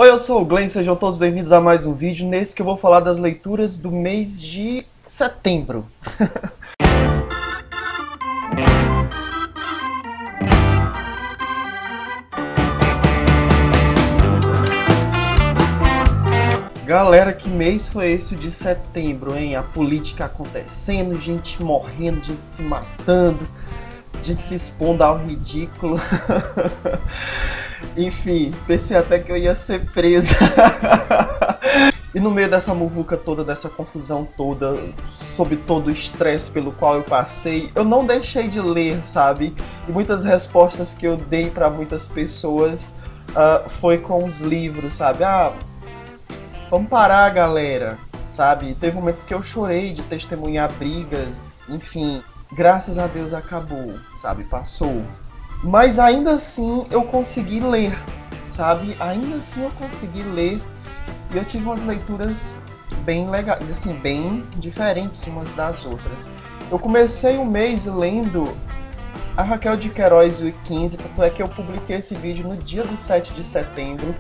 Oi, eu sou o Glenn, sejam todos bem-vindos a mais um vídeo, nesse que eu vou falar das leituras do mês de setembro. Galera, que mês foi esse de setembro, hein? A política acontecendo, gente morrendo, gente se matando, gente se expondo ao ridículo. Enfim, pensei até que eu ia ser presa. E no meio dessa muvuca toda, dessa confusão toda, sob todo o estresse pelo qual eu passei, eu não deixei de ler, sabe? E muitas respostas que eu dei para muitas pessoas foi com os livros, sabe? Vamos parar, galera, sabe? Teve momentos que eu chorei de testemunhar brigas, enfim, graças a Deus acabou, sabe? Passou. Mas ainda assim eu consegui ler, sabe? Ainda assim eu consegui ler e eu tive umas leituras bem legais, assim, bem diferentes umas das outras. Eu comecei o mês lendo a Raquel de Queiroz e o 15, tanto é que eu publiquei esse vídeo no dia do 7 de setembro,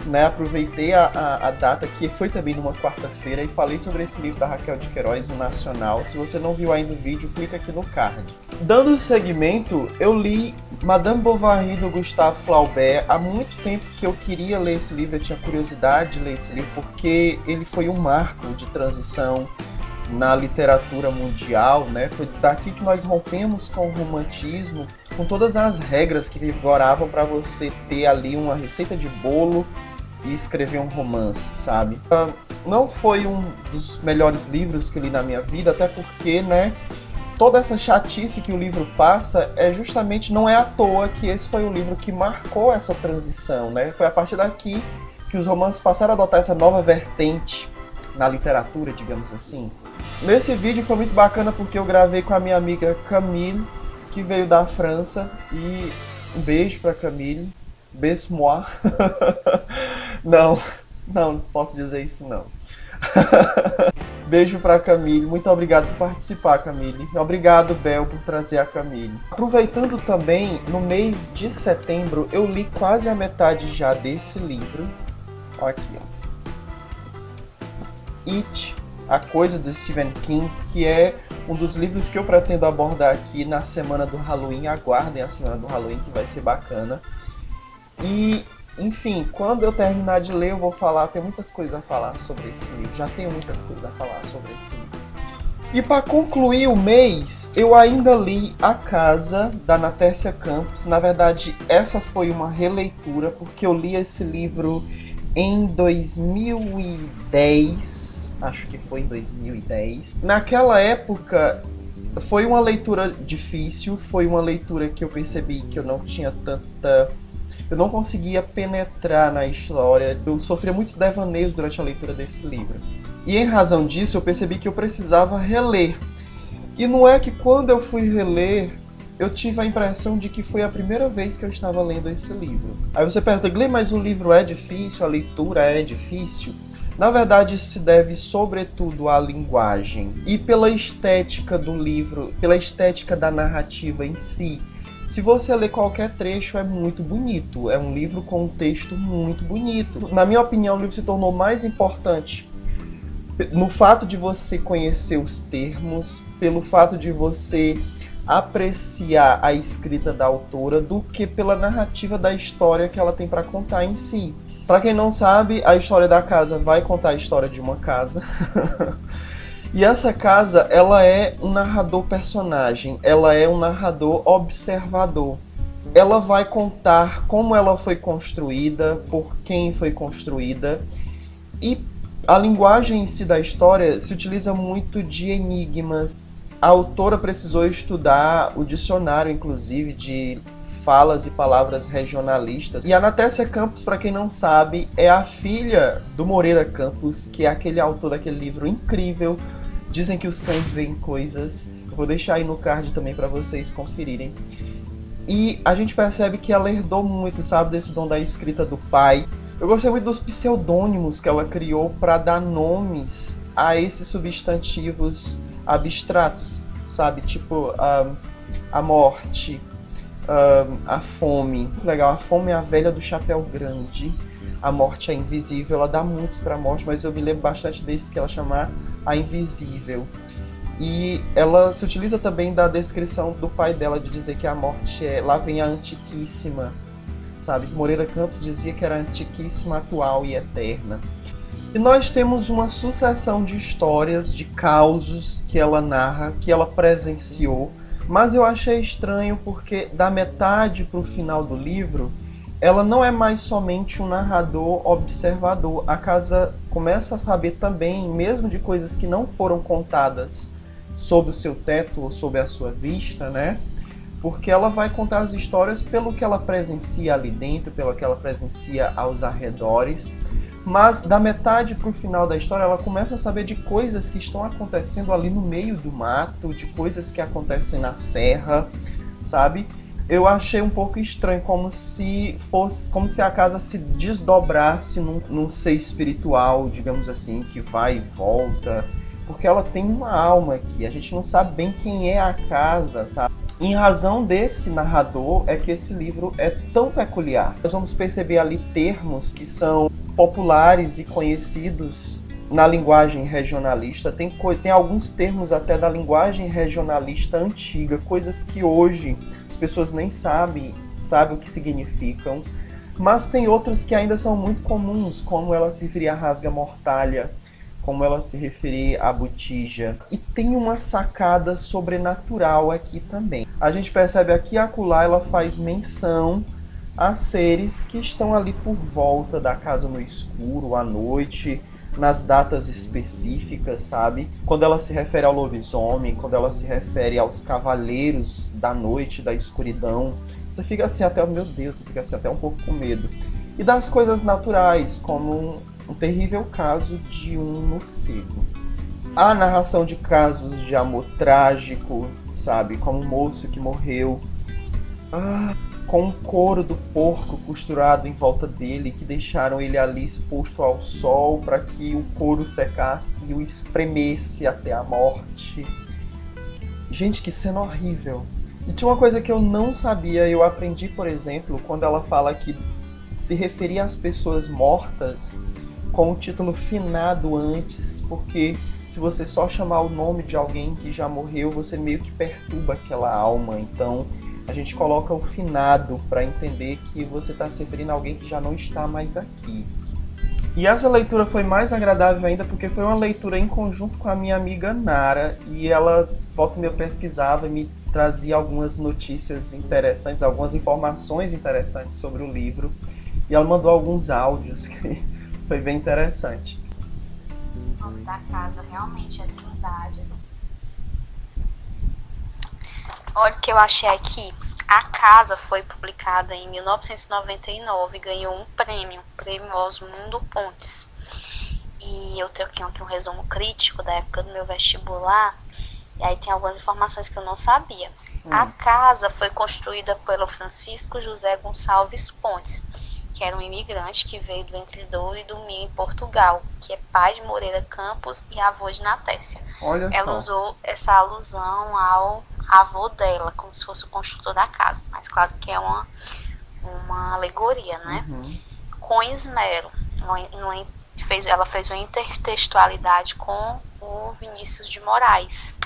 né? Aproveitei a data, que foi também numa quarta-feira, e falei sobre esse livro da Raquel de Queiroz, o Nacional. Se você não viu ainda o vídeo, clica aqui no card. Dando seguimento, eu li Madame Bovary, do Gustave Flaubert. Há muito tempo que eu queria ler esse livro, eu tinha curiosidade de ler esse livro, porque ele foi um marco de transição na literatura mundial, né? Foi daqui que nós rompemos com o romantismo, com todas as regras que vigoravam para você ter ali uma receita de bolo e escrever um romance, sabe? Não foi um dos melhores livros que eu li na minha vida, até porque, né, toda essa chatice que o livro passa não é à toa que esse foi o livro que marcou essa transição, né? Foi a partir daqui que os romances passaram a adotar essa nova vertente na literatura, digamos assim. Nesse vídeo foi muito bacana porque eu gravei com a minha amiga Camille, que veio da França, e um beijo pra Camille. Baisse-moi. Não posso dizer isso não. Beijo pra Camille, muito obrigado por participar, Camille. Obrigado, Bel, por trazer a Camille. Aproveitando também, no mês de setembro, eu li quase a metade já desse livro. Olha aqui, ó. It, A Coisa, do Stephen King, que é um dos livros que eu pretendo abordar aqui na semana do Halloween. Aguardem a semana do Halloween, que vai ser bacana. E, enfim, quando eu terminar de ler, eu vou falar, tem muitas coisas a falar sobre esse livro. Já tenho muitas coisas a falar sobre esse livro. E para concluir o mês, eu ainda li A Casa, da Natércia Campos. Na verdade, essa foi uma releitura, porque eu li esse livro em 2010, acho que foi em 2010. Naquela época, foi uma leitura difícil, foi uma leitura que eu percebi que eu não tinha tanta... Eu não conseguia penetrar na história, eu sofria muitos devaneios durante a leitura desse livro. E em razão disso, eu percebi que eu precisava reler. E não é que quando eu fui reler, eu tive a impressão de que foi a primeira vez que eu estava lendo esse livro. Aí você pergunta, Glenn, mas o livro é difícil, a leitura é difícil? Na verdade, isso se deve sobretudo à linguagem e pela estética do livro, pela estética da narrativa em si. Se você ler qualquer trecho, é muito bonito. É um livro com um texto muito bonito. Na minha opinião, o livro se tornou mais importante no fato de você conhecer os termos, pelo fato de você apreciar a escrita da autora, do que pela narrativa da história que ela tem para contar em si. Para quem não sabe, a história da casa vai contar a história de uma casa. E essa casa, ela é um narrador personagem, ela é um narrador observador. Ela vai contar como ela foi construída, por quem foi construída, e a linguagem em si da história se utiliza muito de enigmas. A autora precisou estudar o dicionário, inclusive, de falas e palavras regionalistas. E a Natércia Campos, para quem não sabe, é a filha do Moreira Campos, que é aquele autor daquele livro incrível, Dizem que os Cães Veem Coisas. Eu vou deixar aí no card também para vocês conferirem. E a gente percebe que ela herdou muito, sabe, desse dom da escrita do pai. Eu gostei muito dos pseudônimos que ela criou para dar nomes a esses substantivos abstratos, sabe? Tipo, a morte, a fome. Legal, a fome é a velha do chapéu grande. A Morte é Invisível. Ela dá muitos para a morte, mas eu me lembro bastante desse que ela chama A Invisível. E ela se utiliza também da descrição do pai dela, de dizer que a morte é... Lá vem a antiquíssima, sabe? Moreira Campos dizia que era a antiquíssima, atual e eterna. E nós temos uma sucessão de histórias, de causos que ela narra, que ela presenciou. Mas eu achei estranho porque da metade para o final do livro, ela não é mais somente um narrador observador. A casa começa a saber também, mesmo de coisas que não foram contadas sob o seu teto ou sob a sua vista, né? Porque ela vai contar as histórias pelo que ela presencia ali dentro, pelo que ela presencia aos arredores. Mas da metade para o final da história, ela começa a saber de coisas que estão acontecendo ali no meio do mato, de coisas que acontecem na serra, sabe? Eu achei um pouco estranho, como se a casa se desdobrasse num ser espiritual, digamos assim, que vai e volta, porque ela tem uma alma aqui. A gente não sabe bem quem é a casa, sabe? Em razão desse narrador é que esse livro é tão peculiar. Nós vamos perceber ali termos que são populares e conhecidos na linguagem regionalista. Tem alguns termos até da linguagem regionalista antiga, coisas que hoje as pessoas nem sabem o que significam. Mas tem outros que ainda são muito comuns, como ela se referir a rasga-mortalha, como ela se referir à botija. E tem uma sacada sobrenatural aqui também. A gente percebe aqui e acolá ela faz menção a seres que estão ali por volta da casa no escuro, à noite, nas datas específicas, sabe? Quando ela se refere ao lobisomem, quando ela se refere aos cavaleiros da noite, da escuridão, você fica assim até, meu Deus, você fica assim até um pouco com medo. E das coisas naturais, como um terrível caso de um morcego. A narração de casos de amor trágico, sabe? Como um moço que morreu. Com o couro do porco costurado em volta dele, que deixaram ele ali exposto ao sol para que o couro secasse e o espremesse até a morte. Gente, que cena horrível. E tinha uma coisa que eu não sabia, eu aprendi, por exemplo, quando ela fala que se referia às pessoas mortas com o título finado antes, porque se você só chamar o nome de alguém que já morreu, você meio que perturba aquela alma. Então a gente coloca o finado para entender que você está se referindo a alguém que já não está mais aqui. E essa leitura foi mais agradável ainda porque foi uma leitura em conjunto com a minha amiga Nara, e ela volta e meia pesquisava e me trazia algumas notícias interessantes, algumas informações interessantes sobre o livro, e ela mandou alguns áudios que foi bem interessante. O nome da casa realmente é Trindades. Olha o que eu achei aqui. A casa foi publicada em 1999 e ganhou um prêmio Osmundo Pontes. E eu tenho aqui um resumo crítico da época do meu vestibular. E aí tem algumas informações que eu não sabia. A casa foi construída pelo Francisco José Gonçalves Pontes, que era um imigrante que veio do Entre Douro e do Minho em Portugal, que é pai de Moreira Campos e avô de Natécia. Ela usou essa alusão ao avô dela, como se fosse o construtor da casa, mas claro que é uma alegoria, né? Com esmero. Ela fez uma intertextualidade com o Vinícius de Moraes.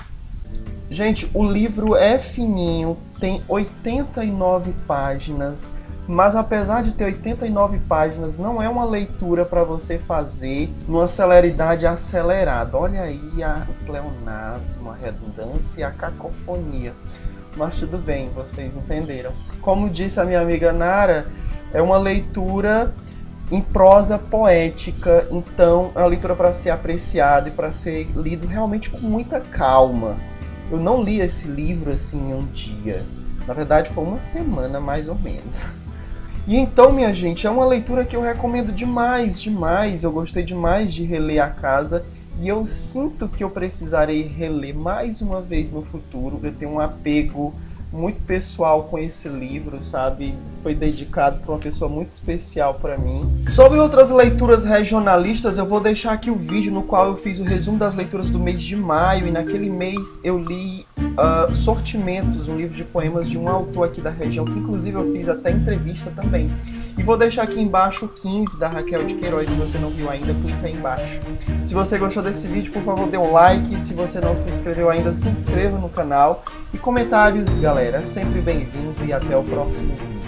Gente, o livro é fininho, tem 89 páginas, mas apesar de ter 89 páginas, não é uma leitura para você fazer numa celeridade acelerada. Olha aí o pleonasmo, a redundância e a cacofonia. Mas tudo bem, vocês entenderam. Como disse a minha amiga Nara, é uma leitura em prosa poética, então é uma leitura para ser apreciada e para ser lido realmente com muita calma. Eu não li esse livro assim em um dia. Na verdade, foi uma semana mais ou menos. E então, minha gente, é uma leitura que eu recomendo demais, demais. Eu gostei demais de reler A Casa e eu sinto que eu precisarei reler mais uma vez no futuro. Eu tenho um apego muito pessoal com esse livro, sabe? Foi dedicado por uma pessoa muito especial para mim. Sobre outras leituras regionalistas, eu vou deixar aqui o vídeo no qual eu fiz o resumo das leituras do mês de maio, e naquele mês eu li Sortimentos, um livro de poemas de um autor aqui da região, que inclusive eu fiz até entrevista também. E vou deixar aqui embaixo o 15 da Raquel de Queiroz, se você não viu ainda, clica aí embaixo. Se você gostou desse vídeo, por favor, dê um like. Se você não se inscreveu ainda, se inscreva no canal. E comentários, galera, sempre bem-vindo e até o próximo vídeo.